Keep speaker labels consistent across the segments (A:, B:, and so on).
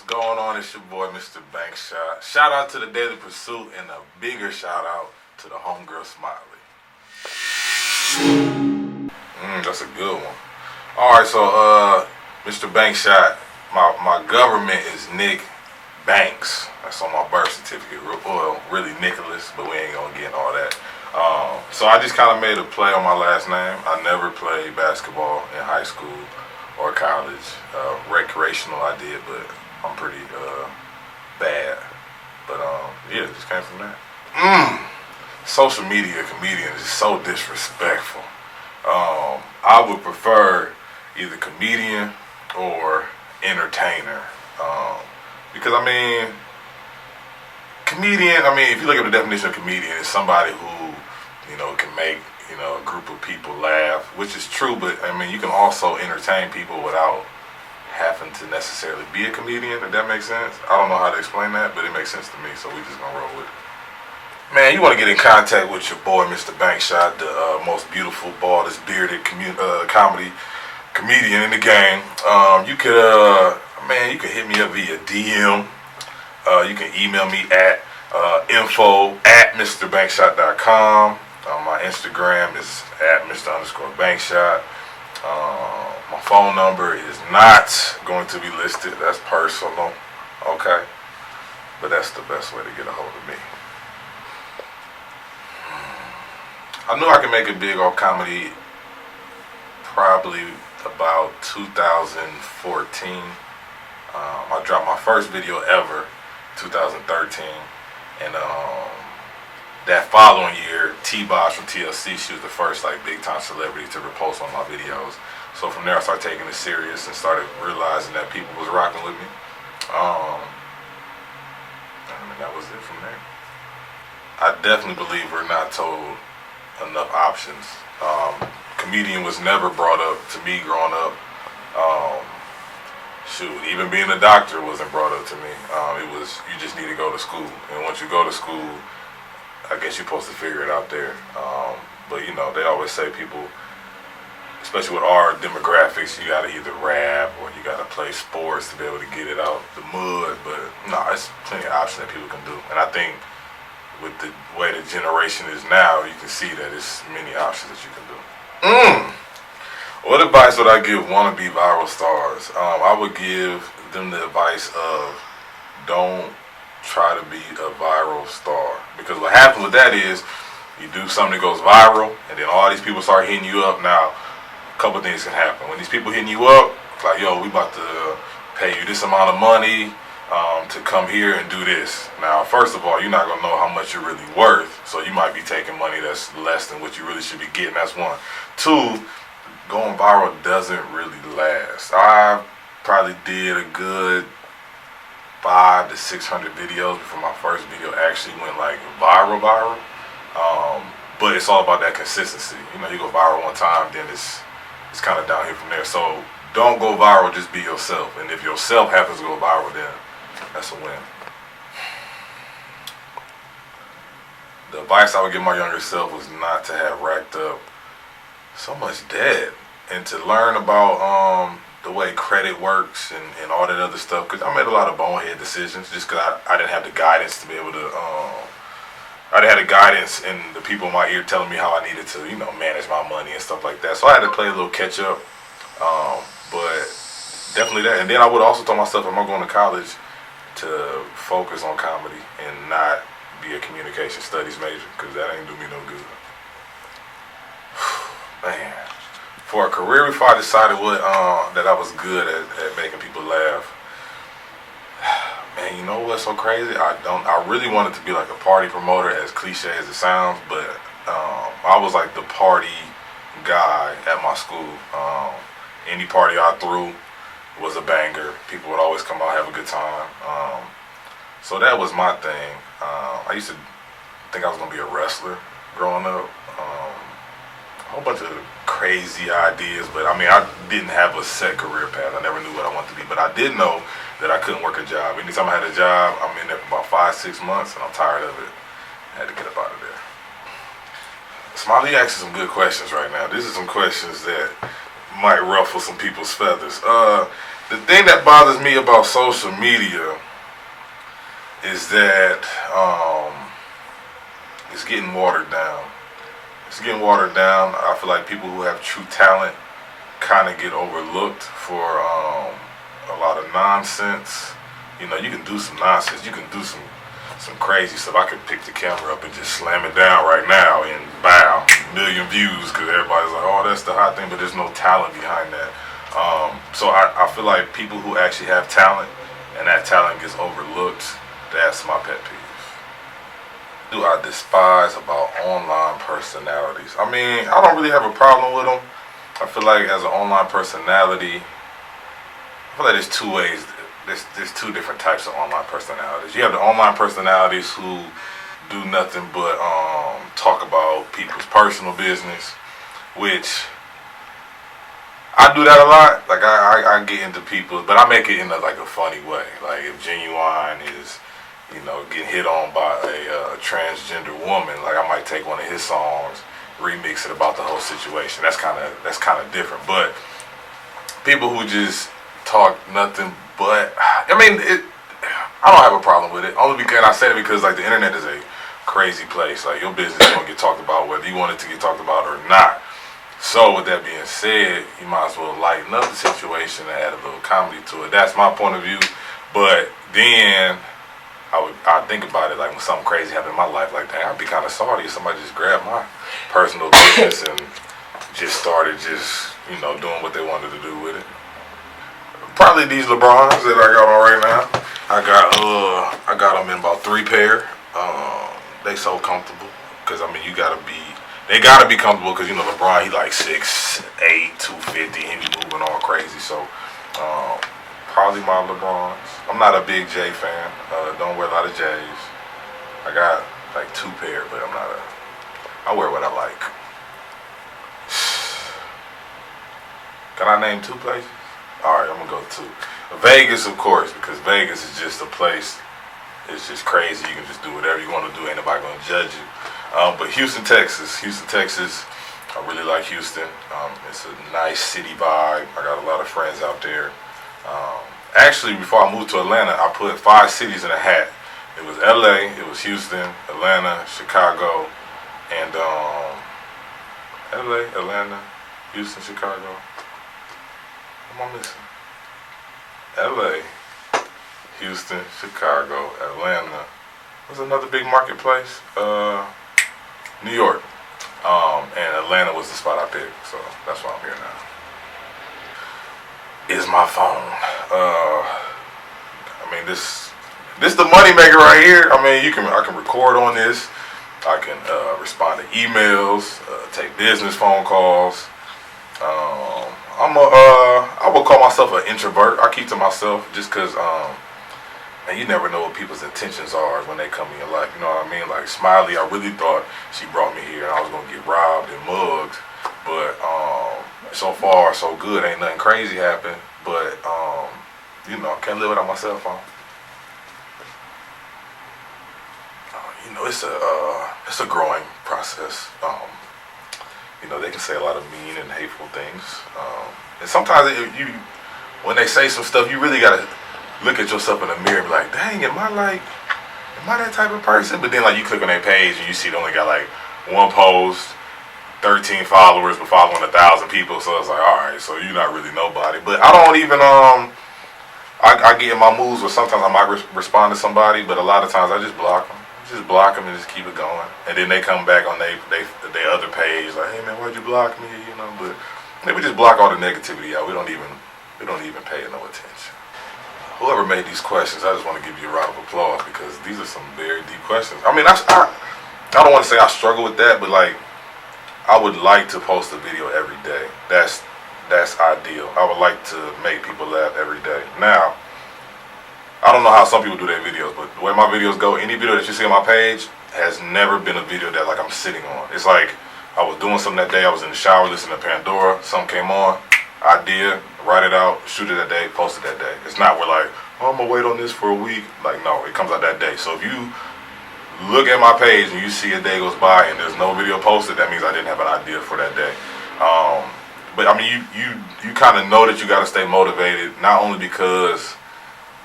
A: going on? It's your boy, Mr. Bankshot. Shout out to the Daily Pursuit and a bigger shout out to the homegirl Smiley. That's a good one. Alright, so Mr. Bankshot, my government is Nick Banks. That's on my birth certificate. Well, really Nicholas, but we ain't gonna get all that. So I just kind of made a play on my last name. I never played basketball in high school or college. Recreational I did, but I'm pretty bad. But yeah, it just came from that. Social media comedian is so disrespectful. I would prefer either comedian or entertainer. Because comedian, if you look at the definition of comedian, it's somebody who, can make, a group of people laugh, which is true, but you can also entertain people without having to necessarily be a comedian, if that makes sense. I don't know how to explain that, but it makes sense to me, so we just gonna roll with it. Man, you want to get in contact with your boy, Mr. Bankshot, the most beautiful, baldest, bearded comedy comedian in the game. You could hit me up via DM. You can email me at info@mrbankshot.com. My Instagram is at Mr_Bankshot. My phone number is not going to be listed. That's personal. Okay? But that's the best way to get a hold of me. I knew I could make it big on comedy probably about 2014. I dropped my first video ever 2013, and that following year, ThA from TLC, she was the first big time celebrity to repost on my videos. So from there I started taking it serious and started realizing that people was rocking with me. That was it from there. I definitely believe we're not told enough options. Comedian was never brought up to me growing up. Even being a doctor wasn't brought up to me. It was, you just need to go to school, and once you go to school, I guess you're supposed to figure it out there. But they always say people, especially with our demographics, you gotta either rap or you gotta play sports to be able to get it out the mud. But no, it's plenty of options that people can do, and I think with the way the generation is now, you can see that there's many options that you can do. What advice would I give wannabe viral stars? I would give them the advice of don't try to be a viral star. Because what happens with that is you do something that goes viral, and then all these people start hitting you up. Now, a couple things can happen. When these people hitting you up, it's like, yo, we about to pay you this amount of money to come here and do this. Now, first of all, you're not going to know how much you're really worth, so you might be taking money that's less than what you really should be getting. That's one. Two, going viral doesn't really last. I probably did a good 500 to 600 videos before my first video actually went viral. But it's all about that consistency. You go viral one time, then it's kind of downhill from there. So don't go viral, just be yourself. And if yourself happens to go viral, then that's a win. The advice I would give my younger self was not to have racked up so much debt and to learn about the way credit works and all that other stuff. Because I made a lot of bonehead decisions just because I didn't have the guidance to be able to, I didn't have the guidance and the people in my ear telling me how I needed to, manage my money and stuff like that. So I had to play a little catch up. But definitely that. And then I would also tell myself, if I'm going to college, to focus on comedy and not be a communication studies major, because that ain't do me no good. Man, for a career before I decided that I was good at making people laugh. Man, you know what's so crazy? I really wanted to be like a party promoter, as cliche as it sounds, but I was like the party guy at my school. Any party I threw was a banger. People would always come out, have a good time. So that was my thing. I used to think I was gonna be a wrestler growing up. A whole bunch of crazy ideas, but I didn't have a set career path. I never knew what I wanted to be, but I did know that I couldn't work a job. Anytime I had a job, I'm in there for about 5-6 months, and I'm tired of it. I had to get up out of there. Smiley asking some good questions right now. These are some questions that might ruffle some people's feathers. The thing that bothers me about social media is that it's getting watered down. It's getting watered down. I feel like people who have true talent kind of get overlooked for a lot of nonsense. You know, you can do some nonsense. You can do some crazy stuff. I could pick the camera up and just slam it down right now and bow, million views, because everybody's like, oh, that's the hot thing, but there's no talent behind that. So I feel like people who actually have talent and that talent gets overlooked, that's my pet peeve. Do I despise about online personalities? I mean, I don't really have a problem with them. I feel like as an online personality, I feel like there's two ways. There's two different types of online personalities. You have the online personalities who do nothing but talk about people's personal business, which I do that a lot. Like I get into people, but I make it in a funny way. Like if Genuine is, getting hit on by a transgender woman, like I might take one of his songs, remix it about the whole situation. That's kind of different. But people who just talk nothing but, I don't have a problem with it. Only because I say it because the internet is a crazy place. Like your business is gonna get talked about whether you want it to get talked about or not. So with that being said, you might as well lighten up the situation and add a little comedy to it. That's my point of view. But then I think about it like when something crazy happened in my life, like dang, I'd be kind of sorry if somebody just grabbed my personal business and just started doing what they wanted to do with it. Probably these LeBrons that I got on right now. I got them in about 3 pair. They so comfortable because they gotta be comfortable because LeBron, he like 6'8", 250, and he be moving all crazy. So probably my LeBrons. I'm not a big J fan. Don't wear a lot of J's. I got like 2 pair, but I wear what I like. Can I name 2 places? Alright, I'm gonna go to Vegas, of course, because Vegas is just a place. It's just crazy. You can just do whatever you want to do. Ain't nobody gonna judge you. But Houston, Texas, I really like Houston. It's a nice city vibe. I got a lot of friends out there. Actually, before I moved to Atlanta, I put 5 cities in a hat. It was LA, it was Houston, Atlanta, Chicago, and LA, Atlanta, Houston, Chicago. What am I missing? LA, Houston, Chicago, Atlanta. What's another big marketplace? New York. And Atlanta was the spot I picked, so that's why I'm here now. Is my phone. This the money maker right here. I can record on this. I can respond to emails, take business phone calls. I would call myself an introvert. I keep to myself just because, and you never know what people's intentions are when they come in your life. You know what I mean? Like Smiley, I really thought she brought me here and I was gonna get robbed and mugged, but so far so good. Ain't nothing crazy happened, but can't live without my cell phone. It's a growing process. They can say a lot of mean and hateful things, and sometimes when they say some stuff, you really gotta look at yourself in the mirror and be like, dang, am I that type of person? But then you click on their page and you see they only got 1 post, 13 followers, but following 1,000 people. So it's like, all right, so you're not really nobody. But I don't even I get in my moods where sometimes I might respond to somebody, but a lot of times I just block them. And just keep it going. And then they come back on their other page like, hey man, why'd you block me? But we just block all the negativity out. We don't even pay it no attention. Whoever made these questions, I just want to give you a round of applause because these are some very deep questions. I don't want to say I struggle with that, but I would like to post a video every day. That's ideal. I would like to make people laugh every day. Now, I don't know how some people do their videos, but the way my videos go, any video that you see on my page has never been a video that I'm sitting on. It's like I was doing something that day, I was in the shower listening to Pandora, something came on, idea, write it out, shoot it that day, post it that day. It's not where I'm gonna wait on this for a week. No, it comes out that day. So if you look at my page and you see a day goes by and there's no video posted, that means I didn't have an idea for that day. But I mean, you kind of know that you got to stay motivated, not only because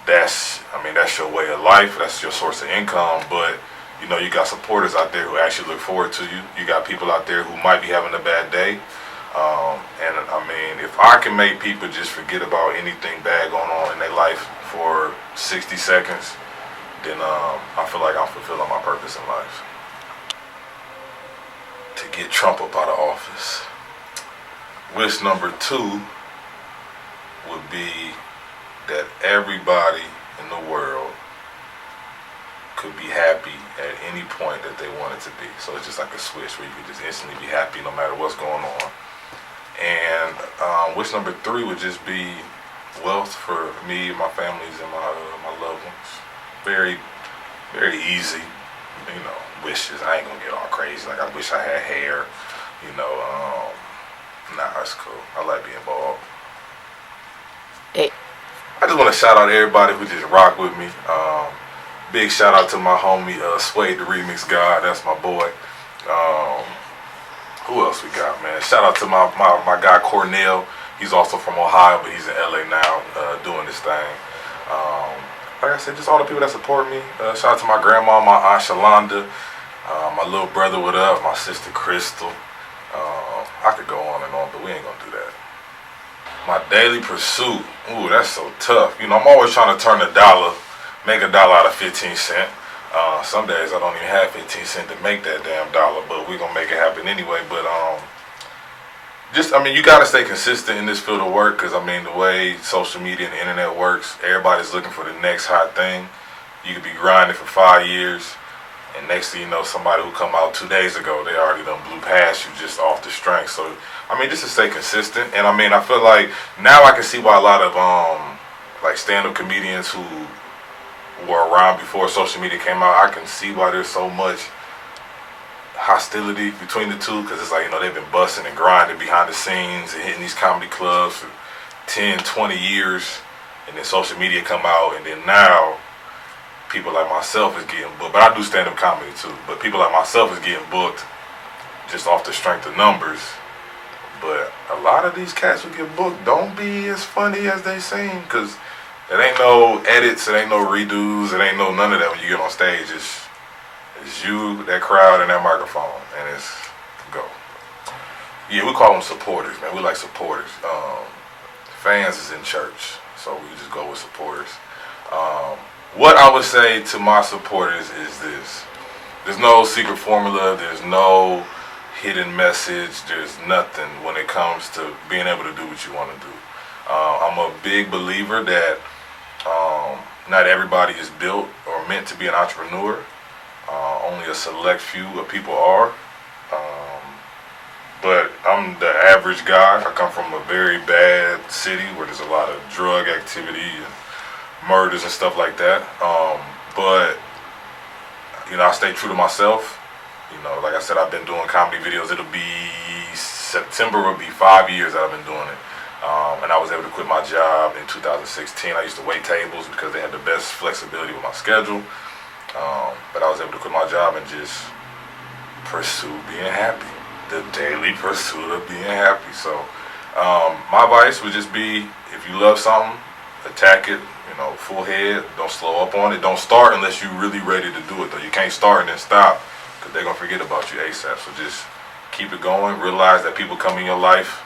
A: that's your way of life, that's your source of income, but you know, you got supporters out there who actually look forward to you. You got people out there who might be having a bad day. And I mean, if I can make people just forget about anything bad going on in their life for 60 seconds, then I feel like I'm fulfilling my purpose in life. To get Trump up out of office. Wish number 2 would be that everybody in the world could be happy at any point that they wanted to be. So it's just like a switch where you could just instantly be happy no matter what's going on. And wish number 3 would just be wealth for me, my families, and my loved ones. Very, very easy, you know, wishes. I ain't gonna get all crazy. Like, I wish I had hair, you know. Nah, it's cool. I like being bald.
B: Hey.
A: I just want to shout out everybody who just rock with me. Big shout out to my homie Sway, the remix god. That's my boy. Who else we got, man? Shout out to my guy Cornell. He's also from Ohio, but he's in LA now doing this thing. Like I said, just all the people that support me. Shout out to my grandma, my aunt Shalonda, my little brother, what up, my sister Crystal. I could go on and on, but we ain't gonna do that. My daily pursuit, ooh, that's so tough. You know, I'm always trying to turn make $1 out of 15 cents. Some days I don't even have 15 cents to make that damn dollar, but we're gonna make it happen anyway. But you gotta stay consistent in this field of work, because I mean, the way social media and the internet works, everybody's looking for the next hot thing. You could be grinding for 5 years, and next thing you know, somebody who come out 2 days ago, they already done blew past you just off the strength. So I mean, just to stay consistent. And I mean, I feel like now I can see why a lot of like stand-up comedians who were around before social media came out, I can see why there's so much hostility between the two, because it's like, you know, they've been busting and grinding behind the scenes and hitting these comedy clubs for 10, 20 years, and then social media come out, and then now people like myself is getting booked. But I do stand-up comedy too, but people like myself is getting booked just off the strength of numbers. But a lot of these cats who get booked don't be as funny as they seem, because it ain't no edits, it ain't no redos, it ain't no none of that when you get on stage. It's you, that crowd, and that microphone, and it's go. Yeah, we call them supporters, man. We like supporters. Fans is in church, so we just go with supporters. What I would say to my supporters is this. There's no secret formula. There's no hidden message. There's nothing when it comes to being able to do what you want to do. I'm a big believer that not everybody is built or meant to be an entrepreneur. Only a select few of people are. But I'm the average guy. I come from a very bad city where there's a lot of drug activity and murders and stuff like that. But you know, I stay true to myself. You know, like I said, I've been doing comedy videos. It'll be September will be 5 years that I've been doing it. And I was able to quit my job in 2016. I used to wait tables because they had the best flexibility with my schedule. But I was able to quit my job and just pursue being happy. The daily pursuit of being happy. So my advice would just be, if you love something, attack it, you know, full head. Don't slow up on it. Don't start unless you're really ready to do it, though. You can't start and then stop, because they're going to forget about you ASAP. So just keep it going. Realize that people come in your life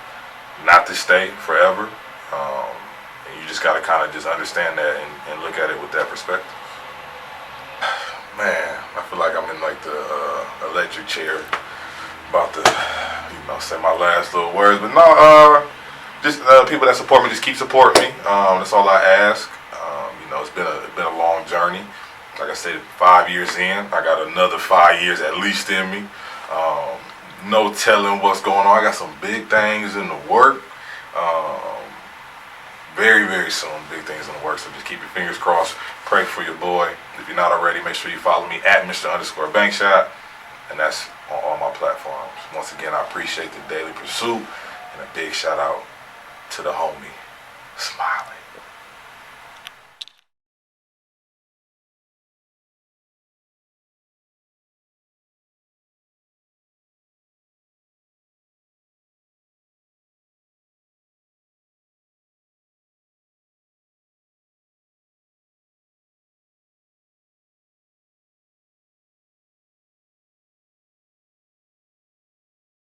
A: not to stay forever. And you just got to kind of just understand that and look at it with that perspective. Man, I feel like I'm in like the electric chair, about to, you know, say my last little words. But no, just people that support me, just keep supporting me. That's all I ask. You know, it's been a long journey. Like I said, 5 years in, I got another 5 years at least in me. No telling what's going on. I got some big things in the work. Very, very soon, big things in the work. So just keep your fingers crossed. Pray for your boy. If you're not already, make sure you follow me at Mr_Bankshot. And that's on all my platforms. Once again, I appreciate the daily pursuit. And a big shout out to the homie, Smiley.